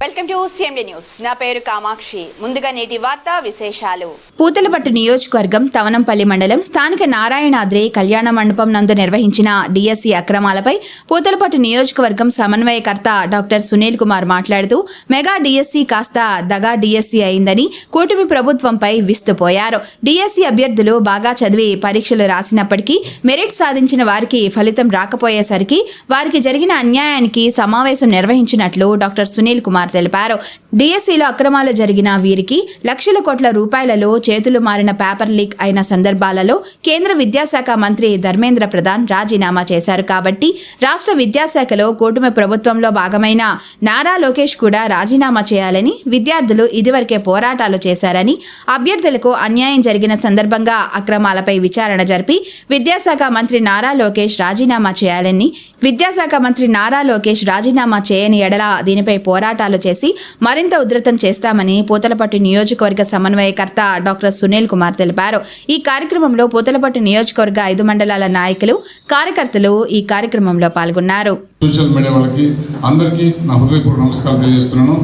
Welcome to CMD news. నా పేరు కామాక్షి. ముందుగా నేటి వార్తా విశేషాలు. పూతలపట్టు నియోజకవర్గం తవనంపల్లి మండలం స్థానిక నారాయణాద్రి కళ్యాణ మండపం నందు నిర్వహించిన DSC అక్రమాలపై పూతలపట్టు నియోజకవర్గం సమన్వయకర్త డాక్టర్ సునీల్ కుమార్ మాట్లాడుతూ మెగా DSC కాస్త దగా DSC అయిందని కూటమి ప్రభుత్వంపై విస్తుపోయారు. DSC అభ్యర్థులు బాగా చదివి పరీక్షలు రాసినప్పటికీ మెరిట్ సాధించిన వారికి ఫలితం రాకపోయేసరికి వారికి జరిగిన అన్యాయానికి సమావేశం నిర్వహించినట్లు డాక్టర్ సునీల్ కుమార్ తెలిపారు. DSCలో అక్రమాలు జరిగిన వీరికి లక్షల కోట్ల రూపాయలలో చేతులు మారిన పేపర్ లీక్ అయిన సందర్భాలలో కేంద్ర విద్యాశాఖ మంత్రి ధర్మేంద్ర ప్రధాన్ రాజీనామా చేశారు. కాబట్టి రాష్ట్ర విద్యాశాఖలో కూటమి ప్రభుత్వంలో భాగమైన నారా లోకేష్ కూడా రాజీనామా చేయాలని విద్యార్థులు ఇదివరకే పోరాటాలు చేశారని, అభ్యర్థులకు అన్యాయం జరిగిన సందర్భంగా అక్రమాలపై విచారణ జరిపి విద్యాశాఖ మంత్రి నారా లోకేష్ రాజీనామా చేయాలని, విద్యాశాఖ మంత్రి నారా లోకేష్ రాజీనామా చేయని ఎడల దీనిపై పోరాటాలు చేసి మరింత ఉధృతం చేస్తామని పూతలపట్టు నియోజకవర్గ సమన్వయకర్త డాక్టర్ సునీల్ కుమార్ తెలిపారు. ఈ కార్యక్రమంలో పూతలపట్టు నియోజకవర్గ 5 మండలాల నాయకులు, కార్యకర్తలు ఈ కార్యక్రమంలో పాల్గొన్నారు. సోషల్ మీడియా వాళ్ళకి అందరికీ నా హృదయపూర్వక నమస్కారం తెలియజేస్తున్నాను.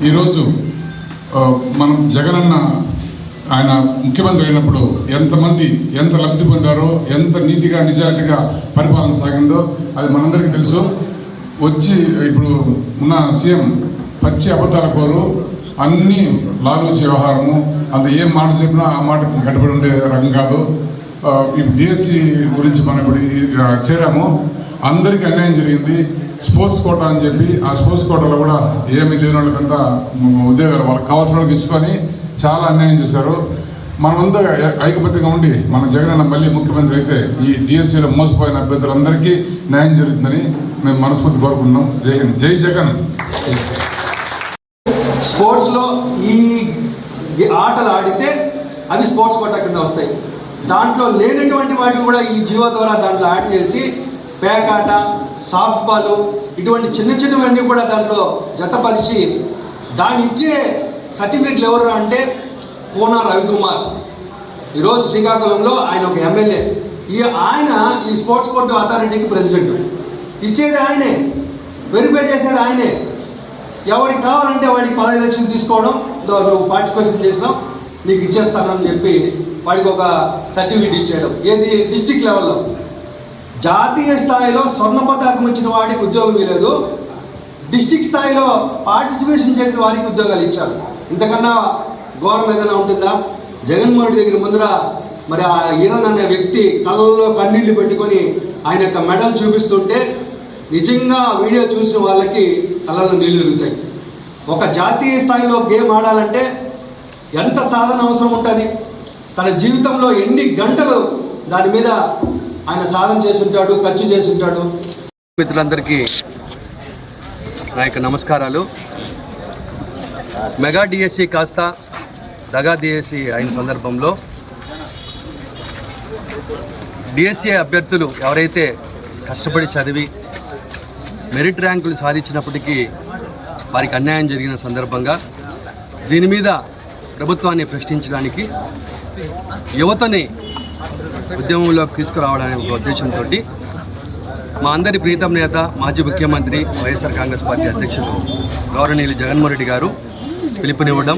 ఈరోజు మనం జగనన్న ఆయన ముఖ్యమంత్రి అయినప్పుడు ఎంతమంది ఎంత లబ్ధి పొందారో, ఎంత నీతిగా నిజాయితీగా పరిపాలన సాగిందో అది మనందరికీ తెలుసు. వచ్చి ఇప్పుడు ఉన్న సీఎం పచ్చి అబద్ధాల కోరు, అన్నీ లాలూచి వ్యవహారము, అంత ఏం మాట చెప్పినా ఆ మాటకి కట్టుబడి ఉండే రకం కాదు. ఇప్పుడు DSC గురించి మనం ఇప్పుడు చేరాము. అందరికీ అన్యాయం జరిగింది. స్పోర్ట్స్ కోటా అని చెప్పి ఆ స్పోర్ట్స్ కోటాలో కూడా ఏమి లేని వాళ్ళకంతా ఉద్యోగాలు వాళ్ళకి కావాల్సిన వాళ్ళకి ఇచ్చుకొని చాలా అన్యాయం చేశారు. మనమంతా ఐకమత్యంగా ఉండి మన జగనన్న మళ్ళీ ముఖ్యమంత్రి అయితే ఈ DSCలో మోసపోయిన అభ్యర్థులందరికీ న్యాయం జరుగుతుందని మేము మనస్ఫూర్తి కోరుకుంటున్నాం. జై హింద్, జై జగన్. స్పోర్ట్స్లో ఈ ఆటలు ఆడితే అవి స్పోర్ట్స్ కోటా కింద వస్తాయి. దాంట్లో లేనటువంటి వాటిని కూడా ఈ జీవో ద్వారా దాంట్లో యాడ్ చేసి పేకాట, సాఫ్ట్ బాల్ ఇటువంటి చిన్న చిన్నవన్నీ కూడా దాంట్లో జతపరిచి దాని ఇచ్చే సర్టిఫికెట్లు ఎవరు అంటే కోన రవికుమార్. ఈరోజు శ్రీకాకుళంలో ఆయన ఒక ఎమ్మెల్యే. ఆయన ఈ స్పోర్ట్స్ కోర్టు అథారిటీకి ప్రెసిడెంట్. ఇచ్చేది ఆయనే, వెరిఫై చేసేది ఆయనే. ఎవరికి కావాలంటే వాడికి 15 లక్షలు తీసుకోవడం, నువ్వు పార్టిసిపేషన్ చేసినావు నీకు ఇచ్చేస్తానని చెప్పి వాడికి ఒక సర్టిఫికేట్ ఇచ్చేయడం. ఏది డిస్టిక్ లెవెల్లో. జాతీయ స్థాయిలో స్వర్ణ పతాకం ఇచ్చిన వాడికి ఉద్యోగం ఇవ్వలేదు, డిస్టిక్ స్థాయిలో పార్టిసిపేషన్ చేసిన వారికి ఉద్యోగాలు ఇచ్చారు. ఇంతకన్నా ఘోరం ఏదైనా ఉంటుందా? జగన్మోహన్ రెడ్డి దగ్గర ముందర మరి ఆ ఈరన్ అనే వ్యక్తి కళ్ళల్లో కన్నీళ్లు పెట్టుకొని ఆయన యొక్క మెడల్ చూపిస్తుంటే నిజంగా వీడియో చూసిన వాళ్ళకి కళ్ళల్లో నీళ్లు తిరుగుతాయి. ఒక జాతీయ స్థాయిలో గేమ్ ఆడాలంటే ఎంత సాధన అవసరం ఉంటుంది? తన జీవితంలో ఎన్ని గంటలు దాని మీద ఆయన సాధన చేసి ఉంటాడు, ఖర్చు చేసి ఉంటాడు. మిత్రులందరికీ నా యొక్క నమస్కారాలు. మెగా DSC కాస్త దగా DSC అయిన సందర్భంలో DSC అభ్యర్థులు ఎవరైతే కష్టపడి చదివి మెరిట్ ర్యాంకులు సాధించినప్పటికీ వారికి అన్యాయం జరిగిన సందర్భంగా దీని మీద ప్రభుత్వాన్ని ప్రశ్నించడానికి యువతని ఉద్యమంలోకి తీసుకురావడానికి ఒక ఉద్దేశంతో మా అందరి ప్రీతం నేత, మాజీ ముఖ్యమంత్రి, వైఎస్ఆర్ కాంగ్రెస్ పార్టీ అధ్యక్షులు గౌరవనీయులు జగన్మోహన్ రెడ్డి గారు పిలుపునివ్వడం,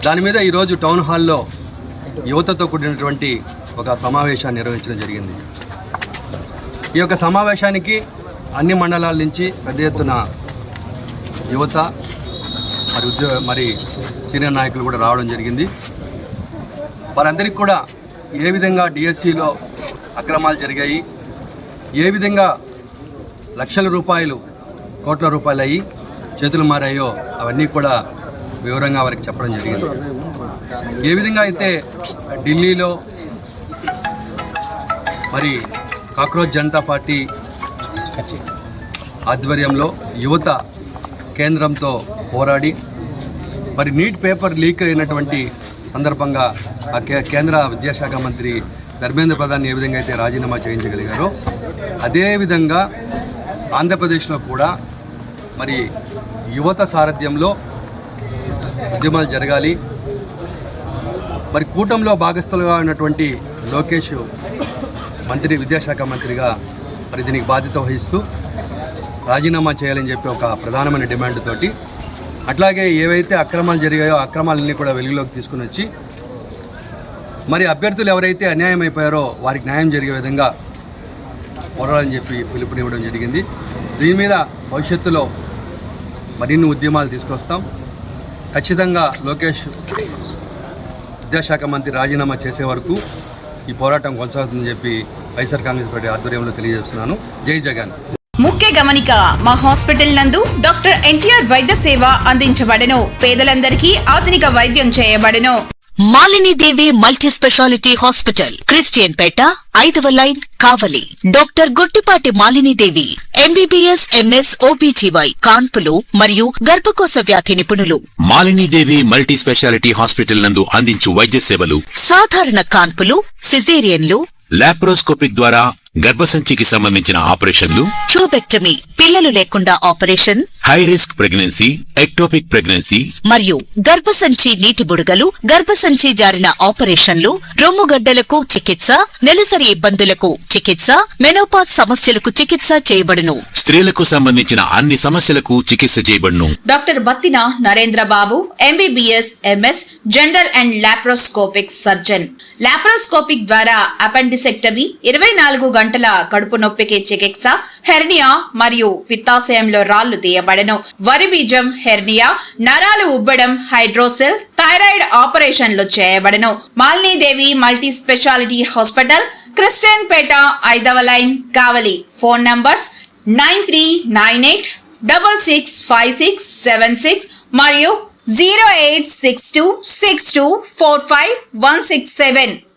దాని మీద ఈరోజు టౌన్ హాల్లో యువతతో కూడినటువంటి ఒక సమావేశాన్ని నిర్వహించడం జరిగింది. ఈ యొక్క సమావేశానికి అన్ని మండలాల నుంచి పెద్ద ఎత్తున యువత మరి సీనియర్ నాయకులు కూడా రావడం జరిగింది. వారందరికీ కూడా ఏ విధంగా DSCలో అక్రమాలు జరిగాయి, ఏ విధంగా లక్షల రూపాయలు, కోట్ల రూపాయలు అయ్యి చేతులు మారాయో అవన్నీ కూడా వివరంగా వారికి చెప్పడం జరిగింది. ఏ విధంగా అయితే ఢిల్లీలో మరి కాక్రోచ్ జనతా పార్టీ ఆధ్వర్యంలో యువత కేంద్రంతో పోరాడి మరి నీట్ పేపర్ లీక్ అయినటువంటి సందర్భంగా ఆ కేంద్ర విద్యాశాఖ మంత్రి ధర్మేంద్ర ప్రధాన్ ఏ విధంగా అయితే రాజీనామా చేయించగలిగారో అదేవిధంగా ఆంధ్రప్రదేశ్లో కూడా మరి యువత సారథ్యంలో ఉద్యమాలు జరగాలి. మరి కూటమిలో భాగస్థులుగా ఉన్నటువంటి లోకేష్ విద్యాశాఖ మంత్రిగా మరి దీనికి బాధ్యత వహిస్తూ రాజీనామా చేయాలని చెప్పి ఒక ప్రధానమైన డిమాండ్ తోటి, అట్లాగే ఏవైతే అక్రమాలు జరిగాయో అక్రమాలన్నీ కూడా వెలుగులోకి తీసుకుని వచ్చి మరి అభ్యర్థులు ఎవరైతే అన్యాయం అయిపోయారో వారికి న్యాయం జరిగే విధంగా పోరాడాలని చెప్పి పిలుపునివ్వడం జరిగింది. దీని మీద భవిష్యత్తులో మరిన్ని ఉద్యమాలు తీసుకొస్తాం. ఖచ్చితంగా లోకేష్ విద్యాశాఖ మంత్రి రాజీనామా చేసే వరకు ఈ పోరాటం కొనసాగుతుందని చెప్పి వైఎస్ఆర్ కాంగ్రెస్ పార్టీ ఆధ్వర్యంలో తెలియజేస్తున్నాను. జై జగన్. ముఖ్య గమనిక, మా హాస్పిటల్ నందు డాక్టర్ ఎన్టీఆర్ వైద్య సేవ అందించబడెను. పేదలందరికీ ఆధునిక వైద్యం చేయబడెను. Malinidevi multi specialty hospital, Christian Peta, 5వ line, Kavali. Doctor Gottipati Malinidevi MBBS, MS, OBGY, కాన్పులు మరియు గర్భకోశ వ్యాధి నిపుణులు. మాలినీదేవి మల్టీ స్పెషాలిటీ హాస్పిటల్ నందు అందించు వైద్య సేవలు: సాధారణ కాన్పులు, సిజేరియన్లు, లాప్రోస్కోపిక్ ద్వారా గర్భసంచికి సంబంధించిన ఆపరేషన్లు, ట్యూబెక్టమీ, పిల్లలు లేకుండా operation, high risk pregnancy, ectopic pregnancy మరియు గర్భసంచి నీటి బుడగలు, గర్భసంచి జారిన ఆపరేషన్లు, రొమ్ముగడ్డలకు చికిత్స, నెలసరి ఇబ్బందులకు చికిత్స, మెనోపాజ్ సమస్యలకు చికిత్స చేయబడును. స్త్రీలకు సంబంధించిన అన్ని సమస్యలకు చికిత్స చేయబడును. Doctor Battina Narendra Babu MBBS, MS, general and laparoscopic surgeon. Laparoscopic ద్వారా అపెండిసెక్టమీ, 24 గంటల కడుపు నొప్పికి చికిత్స, హెర్నియా మరియు పిత్తాశయంలో రాళ్లు తీయబడెను. వరి బీజం, హెర్నియా, నరాలు ఉబ్బడం, హైడ్రోసెల్, థైరాయిడ్ ఆపరేషన్లు చేయబడెను. Malinidevi multi specialty hospital, Christian Peta, 5వ లైన్, కావలి. ఫోన్ నంబర్స్ 9398665676 మరియు 08626245167.